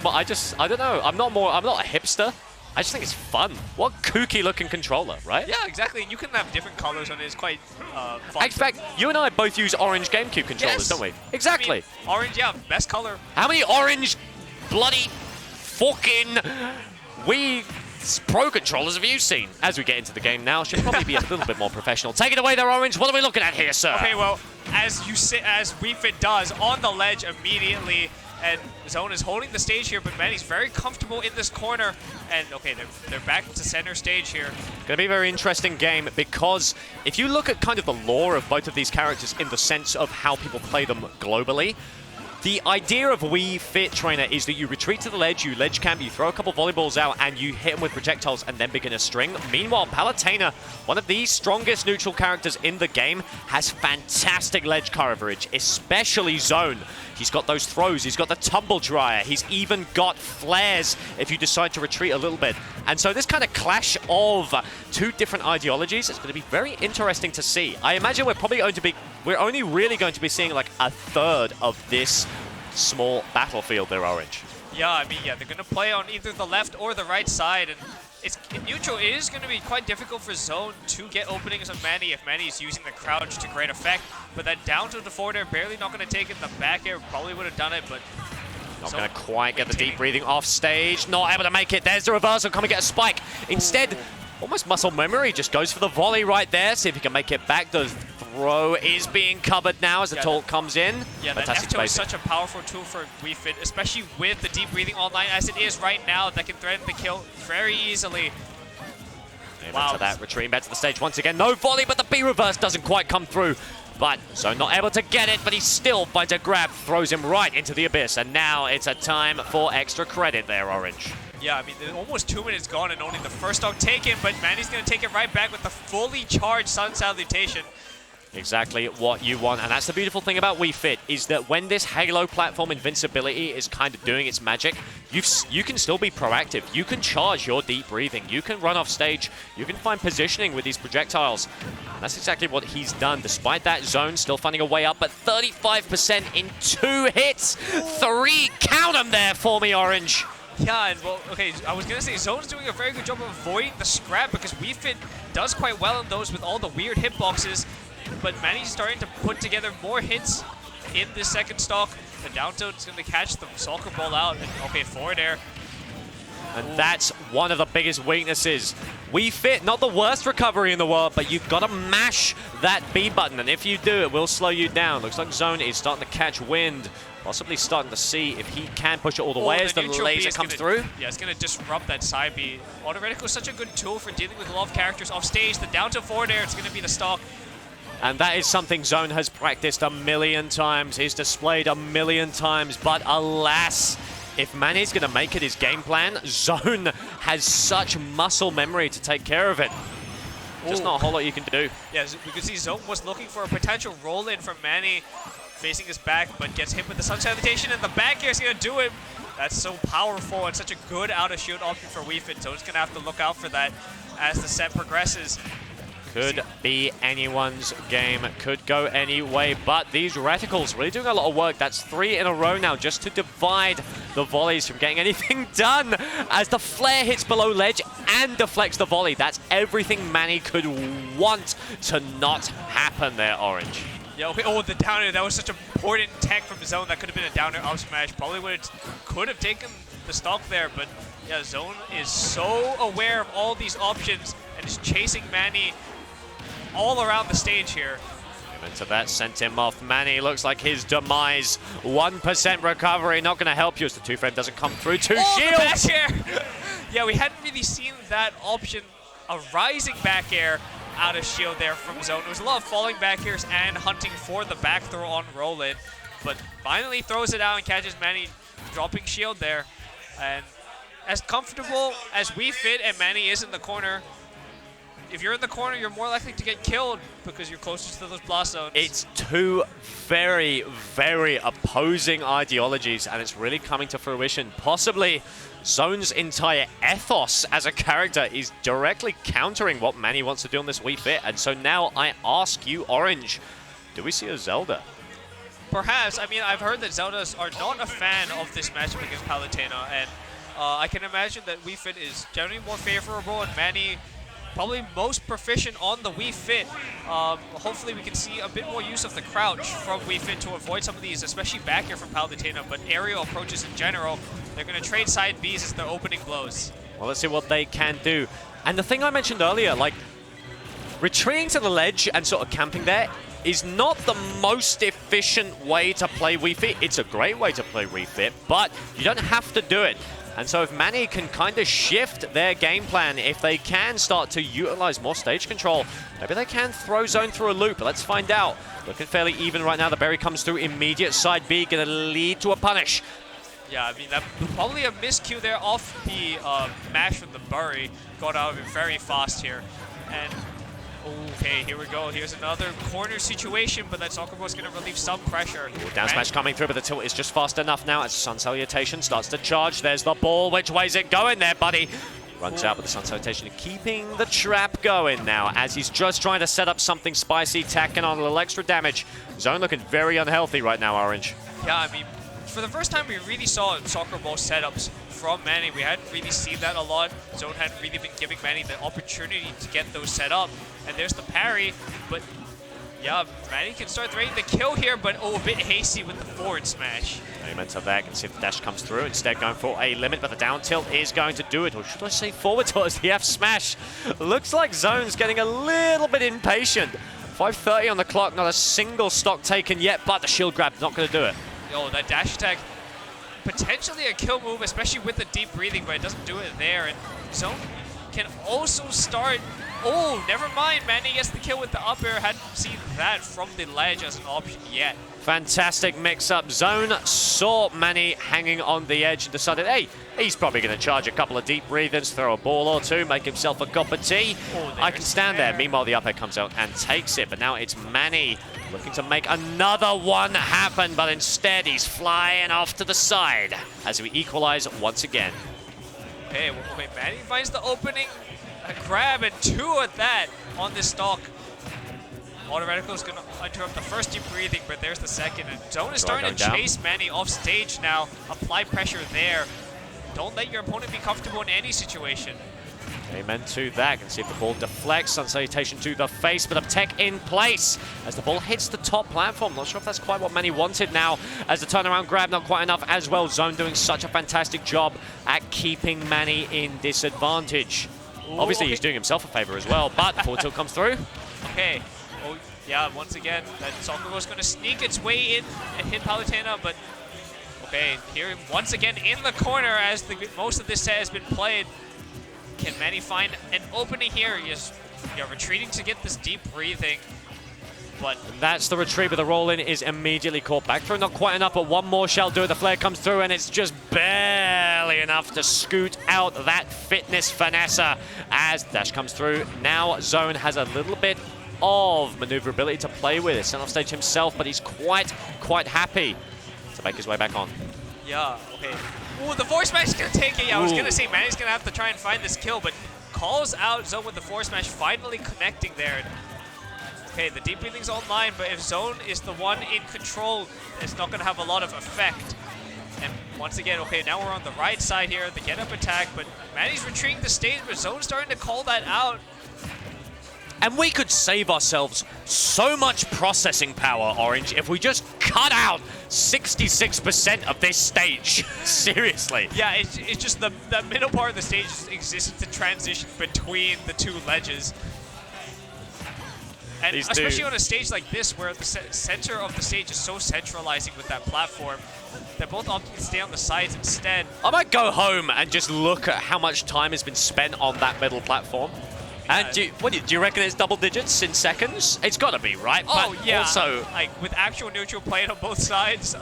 it's more, I don't know. I'm not a hipster. I just think it's fun. What kooky looking controller, right? Yeah, exactly. You can have different colors on it. It's quite fun. In fact, you and I both use orange GameCube controllers, don't we? Exactly. I mean, orange, yeah, best color. How many orange bloody fucking Wii Pro controllers have you seen? As we get into the game now, should probably be a little bit more professional. Take it away there, Orange. What are we looking at here, sir? Okay, well, as Wii Fit does, on the ledge immediately, and Zone is holding the stage here, but Manny's very comfortable in this corner. And okay, they're back to center stage here. It's going to be a very interesting game because if you look at kind of the lore of both of these characters in the sense of how people play them globally, the idea of Wii Fit Trainer is that you retreat to the ledge, you ledge camp, you throw a couple volleyballs out, and you hit them with projectiles and then begin a string. Meanwhile, Palutena, one of the strongest neutral characters in the game, has fantastic ledge coverage, especially Zone. He's got those throws, he's got the tumble dryer, he's even got flares if you decide to retreat a little bit. And so this kind of clash of two different ideologies is going to be very interesting to see. I imagine we're only really going to be seeing like a third of this small battlefield there, Orange. Yeah, I mean, yeah, they're going to play on either the left or the right side, and in neutral, it is going to be quite difficult for Zone to get openings on Manny if Manny's using the crouch to great effect. But that down to the forward air, barely not going to take it. The back air probably would have done it, but not going to quite get the deep breathing off stage. Not able to make it. There's the reversal. Come and get a spike. Instead, almost muscle memory. Just goes for the volley right there. See if he can make it back. The throw is being covered now as the taunt comes in. Yeah, that F2 is such a powerful tool for Wii Fit, especially with the deep breathing online as it is right now. That can threaten the kill very easily. Wow. To that, retreating back to the stage once again. No volley, but the B reverse doesn't quite come through. But Zone not able to get it, but he still finds a grab, throws him right into the abyss. And now it's a time for extra credit there, Orange. Yeah, I mean, almost 2 minutes gone and only the first stock taken, but Manny's going to take it right back with the fully charged Sun Salutation. Exactly what you want, and that's the beautiful thing about Wii Fit, is that when this Halo platform invincibility is kind of doing its magic, you can still be proactive. You can charge your deep breathing. You can run off stage. You can find positioning with these projectiles. And that's exactly what he's done. Despite that, Zone still finding a way up, but 35% in 2 hits. 3, count them there for me, Orange. Yeah, and well, okay, I was going to say Zone's doing a very good job of avoiding the scrap because Wii Fit does quite well in those with all the weird hitboxes. But Manny's starting to put together more hits in this second stock. The down tilt is going to catch the soccer ball out. And okay, forward air. And that's one of the biggest weaknesses. Wii Fit, not the worst recovery in the world, but you've got to mash that B button. And if you do, it will slow you down. Looks like Zone is starting to catch wind. Possibly starting to see if he can push it all the way as the laser comes through. Yeah, it's going to disrupt that side B. Auto reticle is such a good tool for dealing with a lot of characters off stage. The down tilt forward air, it's going to be the stock. And that is something Zone has practiced a million times, he's displayed a million times, but alas, if Manny's going to make it his game plan, Zone has such muscle memory to take care of it. Just not a whole lot you can do. Yeah, we could see Zone was looking for a potential roll-in from Manny, facing his back, but gets hit with the Sun Salutation, and the back air is going to do it. That's so powerful and such a good out-of-shield option for Wii Fit, so he's going to have to look out for that as the set progresses. Could be anyone's game, could go any way, but these reticles really doing a lot of work. That's 3 in a row now just to divide the volleys from getting anything done as the flare hits below ledge and deflects the volley. That's everything Manny could want to not happen there, Orange. Yeah, okay. Oh, the down air, that was such an important tech from Zone. That could have been a down air up smash. Probably could have taken the stock there, but yeah, Zone is so aware of all these options and is chasing Manny all around the stage here. Into that sent him off. Manny looks like his demise. 1% recovery, not going to help you as the 2-frame doesn't come through. 2 shields! The back air. Yeah, we hadn't really seen that option, a rising back air out of shield there from Zone. There was a lot of falling back airs and hunting for the back throw on roll-in, but finally throws it out and catches Manny dropping shield there. And as comfortable as Wii Fit and Manny is in the corner, if you're in the corner, you're more likely to get killed because you're closer to those blast zones. It's two very, very opposing ideologies, and it's really coming to fruition. Possibly Zone's entire ethos as a character is directly countering what Manny wants to do on this Wii Fit. And so now I ask you, Orange, do we see a Zelda? Perhaps. I mean, I've heard that Zeldas are not a fan of this matchup against Palutena, and I can imagine that Wii Fit is generally more favorable, and Manny probably most proficient on the Wii Fit. Hopefully we can see a bit more use of the crouch from Wii Fit to avoid some of these, especially back here from Palutena, but aerial approaches in general, they're going to trade side Bs as their opening blows. Well, let's see what they can do. And the thing I mentioned earlier, like, retreating to the ledge and sort of camping there is not the most efficient way to play Wii Fit. It's a great way to play Wii Fit, but you don't have to do it. And so if Manny can kind of shift their game plan, if they can start to utilize more stage control, maybe they can throw Zone through a loop, but let's find out. Looking fairly even right now. The berry comes through, immediate side B, going to lead to a punish. Yeah, I mean, that probably a miscue there off the mash from the Bury. Got out of it very fast here. And, okay, here we go. Here's another corner situation, but that Soccer Ball's going to relieve some pressure. Ooh, down smash coming through, but the tilt is just fast enough now as Sun Salutation starts to charge. There's the ball. Which way's it going there, buddy? Runs out with the Sun Salutation, keeping the trap going now as he's just trying to set up something spicy, tacking on a little extra damage. Zone looking very unhealthy right now, Orange. Yeah, I mean, for the first time we really saw Soccer Ball setups from Manny. We hadn't really seen that a lot. Zone hadn't really been giving Manny the opportunity to get those set up. And there's the parry, but yeah, Manny can start threatening the kill here, but a bit hasty with the forward smash. Amen to that, and see if the dash comes through. Instead going for a limit, but the down tilt is going to do it. Or should I say forward towards the F smash? Looks like Zone's getting a little bit impatient. 5:30 on the clock, not a single stock taken yet, but the shield grab not going to do it. Oh, that dash attack, potentially a kill move, especially with the deep breathing, but it doesn't do it there. And Zone can also start. Oh, never mind. Manny gets the kill with the up air. Hadn't seen that from the ledge as an option yet. Fantastic mix-up. Zone saw Manny hanging on the edge and decided, hey, he's probably going to charge a couple of deep breathers, throw a ball or two, make himself a cup of tea. Oh, I can stand there. Meanwhile, the up air comes out and takes it, but now it's Manny looking to make another one happen, but instead he's flying off to the side as we equalize once again. Okay, well, wait, Manny finds the opening, a grab, and two at that on this stock. Autoretical is going to interrupt the first deep breathing, but there's the second. And Zone is starting to chase Manny off stage now. Apply pressure there. Don't let your opponent be comfortable in any situation. Amen to that. Can see if the ball deflects. Sun Salutation to the face, but a tech in place as the ball hits the top platform. Not sure if that's quite what Manny wanted now, as the turnaround grab not quite enough as well. Zone doing such a fantastic job at keeping Manny in disadvantage. Ooh, obviously, okay. He's doing himself a favor as well, but the forward tilt comes through. Okay. Oh, yeah, once again, that Soccer Ball's going to sneak its way in and hit Palutena, but okay, here once again in the corner as most of this set has been played. Can Manny find an opening here? You're retreating to get this deep breathing, but that's the retreat, but the roll-in is immediately caught back through. Not quite enough, but one more shall do it. The flare comes through, and it's just barely enough to scoot out that fitness finesser as dash comes through. Now Zone has a little bit of maneuverability to play with. Sent off stage himself, but he's quite happy to make his way back on. Yeah, okay. Ooh, the force smash is going to take it. Yeah, I was going to say Manny's going to have to try and find this kill, but calls out Zone with the force smash, finally connecting there. Okay, the deep breathing's online, but if Zone is the one in control, it's not going to have a lot of effect. And once again, okay, now we're on the right side here, the get-up attack, but Manny's retreating the stage, but Zone's starting to call that out. And we could save ourselves so much processing power, Orange, if we just cut out 66% of this stage. Seriously. Yeah, it's just the middle part of the stage exists to transition between the two ledges. And especially on a stage like this, where the center of the stage is so centralizing with that platform, that both options stay on the sides instead. I might go home and just look at how much time has been spent on that middle platform. And do you reckon it's double digits in seconds? It's got to be, right? Oh, but yeah. Also, like, with actual neutral playing on both sides,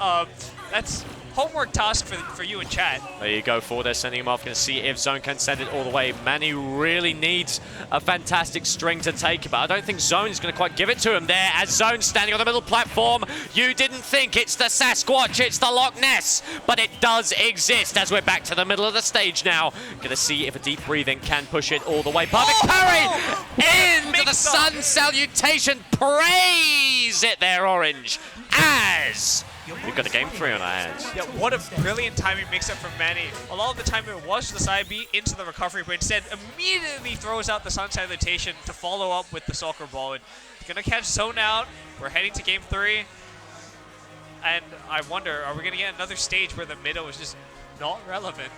that's homework task for you in chat. There you go, forward. They're sending him off. Going to see if Zone can send it all the way. Manny really needs a fantastic string to take, but I don't think Zone is going to quite give it to him there. As Zone standing on the middle platform, you didn't think it's the Sasquatch, it's the Loch Ness, but it does exist as we're back to the middle of the stage now. Going to see if a deep breathing can push it all the way. Perfect parry into the Sun Salutation. Praise it there, Orange, as we've got a game 3 on our hands. Yeah, what a brilliant timing mix-up from Manny. A lot of the time it was the side B into the recovery, but instead immediately throws out the sun salutation to follow up with the soccer ball. And gonna catch zone out. We're heading to game 3. And I wonder, are we gonna get another stage where the middle is just not relevant?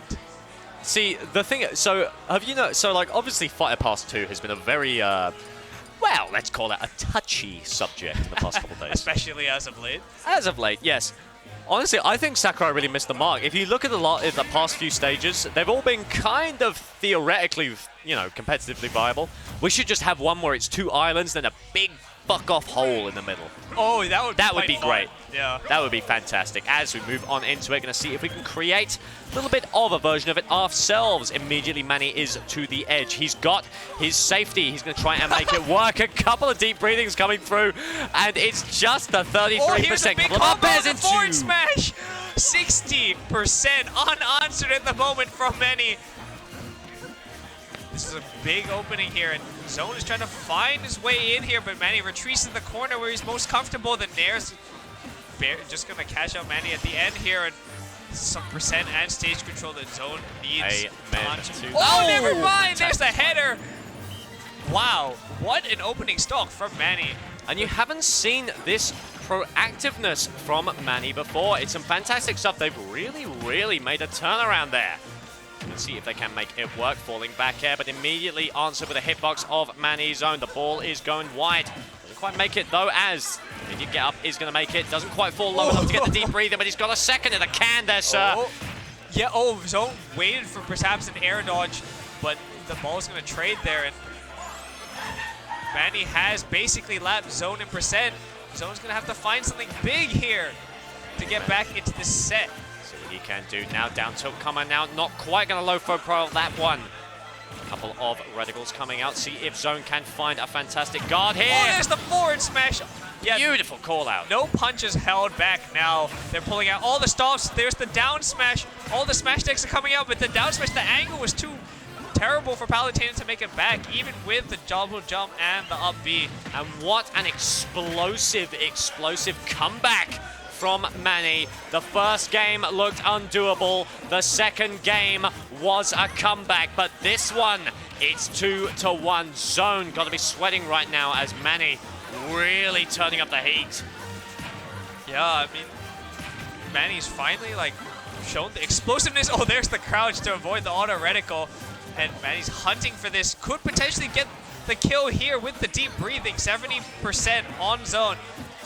See, the thing, so have you know, so like obviously Fighter Pass 2 has been a very, well, let's call it a touchy subject in the past couple of days. Especially as of late. As of late, yes. Honestly, I think Sakurai really missed the mark. If you look at the past few stages, they've all been kind of theoretically, you know, competitively viable. We should just have one where it's 2 islands, then a big fuck-off hole in the middle. Oh, that would be fun. great. Yeah. That would be fantastic. As we move on into it, going to see if we can create a little bit of a version of it ourselves. Immediately, Manny is to the edge. He's got his safety. He's going to try and make it work. A couple of deep breathings coming through, and it's just a 33%. Oh, here's a big combo of the forward into smash. 60% unanswered at the moment from Manny. This is a big opening here, and Zone is trying to find his way in here, but Manny retreats to the corner where he's most comfortable. The Nair's just going to catch out Manny at the end here, and some percent and stage control that Zone needs. Oh, never mind! There's the header! Wow, what an opening stock from Manny. And you haven't seen this proactiveness from Manny before. It's some fantastic stuff. They've really made a turnaround there. Let's see if they can make it work. Falling back air, but immediately answered with a hitbox of Manny's own. The ball is going wide. Doesn't quite make it, though, as if you get up, is going to make it. Doesn't quite fall low enough to get the deep breather, but he's got a second in the can there, sir. Yeah, Zone waited for perhaps an air dodge, but the ball's going to trade there, and Manny has basically lapped Zone in percent. Zone's going to have to find something big here to get back into this set. See what he can do now. Down tilt coming now. Not quite going to low profile that one. A couple of radicals coming out. See if Zone can find a fantastic guard here. Oh, there's the forward smash. Yeah, beautiful call out. No punches held back now. They're pulling out all the stops. There's the down smash. All the smash decks are coming out, but the down smash, the angle was too terrible for Palutena to make it back, even with the double jump and the up B. And what an explosive comeback from Manny. The first game looked undoable. The second game was a comeback, but this one, it's 2-1. Zone got to be sweating right now as Manny really turning up the heat. Yeah, I mean, Manny's finally like shown the explosiveness. Oh, there's the crouch to avoid the auto reticle. And Manny's hunting for this. Could potentially get the kill here with the deep breathing. 70% on Zone.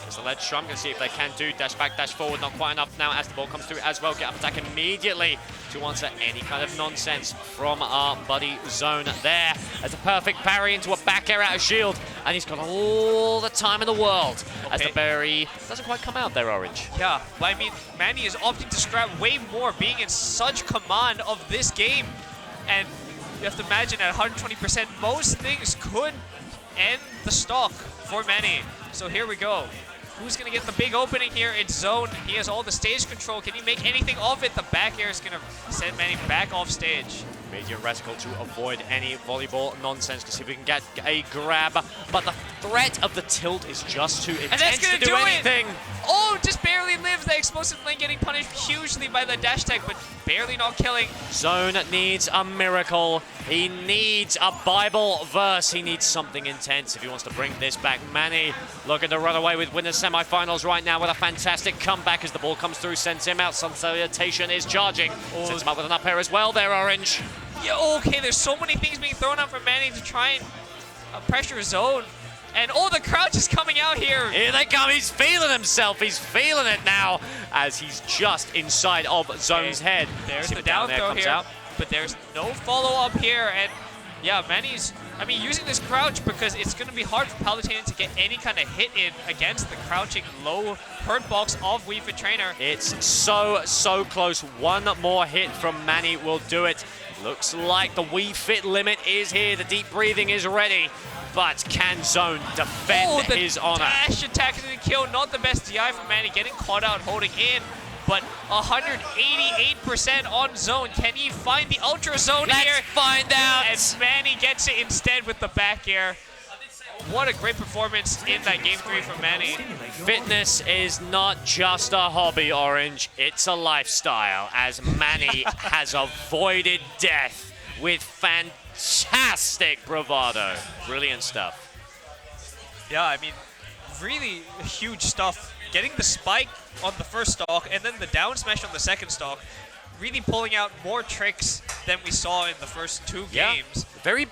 There's the ledge shot. Gonna see if they can do dash back, dash forward. Not quite enough now as the ball comes through as well. Get up attack immediately to answer any kind of nonsense from our buddy Zone there. As a perfect parry into a back air out of shield. And he's got all the time in the world as the berry doesn't quite come out there, Orange. Yeah, but I mean, Manny is opting to scrap way more, being in such command of this game. And you have to imagine at 120%, most things could end the stock for Manny. So here we go. Who's going to get the big opening here? It's Zone. He has all the stage control. Can he make anything of it? The back air is going to send Manny back off stage. Medium reticle to avoid any volleyball nonsense to see if we can get a grab. But the threat of the tilt is just too intense to do anything. Oh, just barely lives. The explosive lane getting punished hugely by the dash tech, but barely not killing. Zone needs a miracle. He needs a Bible verse. He needs something intense if he wants to bring this back. Manny looking to run away with winners semifinals right now with a fantastic comeback as the ball comes through, sends him out. Sun Salutation is charging. Sends him up with an up air as well there, Orange. Yeah, okay, there's so many things being thrown out from Manny to try and pressure Zone. And oh, the crouch is coming out here. Here they come. He's feeling himself. He's feeling it now as he's just inside of Zone's head. There's the down throw here, but there's no follow-up here. And yeah, Manny's, I mean, using this crouch because it's going to be hard for Palutena to get any kind of hit in against the crouching low hurt box of Wii Fit Trainer. It's so close. One more hit from Manny will do it. Looks like the Wii Fit limit is here. The deep breathing is ready. But can Zone defend his honor? Dash attack to the kill. Not the best DI for Manny. Getting caught out, holding in. But 188% on Zone. Can he find the Ultra Zone here? Let's find out. And Manny gets it instead with the back air. what a great performance in that Game 3 from Manny. Fitness is not just a hobby, Orange. It's a lifestyle, as Manny has avoided death with fantastic bravado. Brilliant stuff. Yeah, I mean, really huge stuff. Getting the spike on the first stock and then the down smash on the second stock. Really pulling out more tricks than we saw in the first two games. Very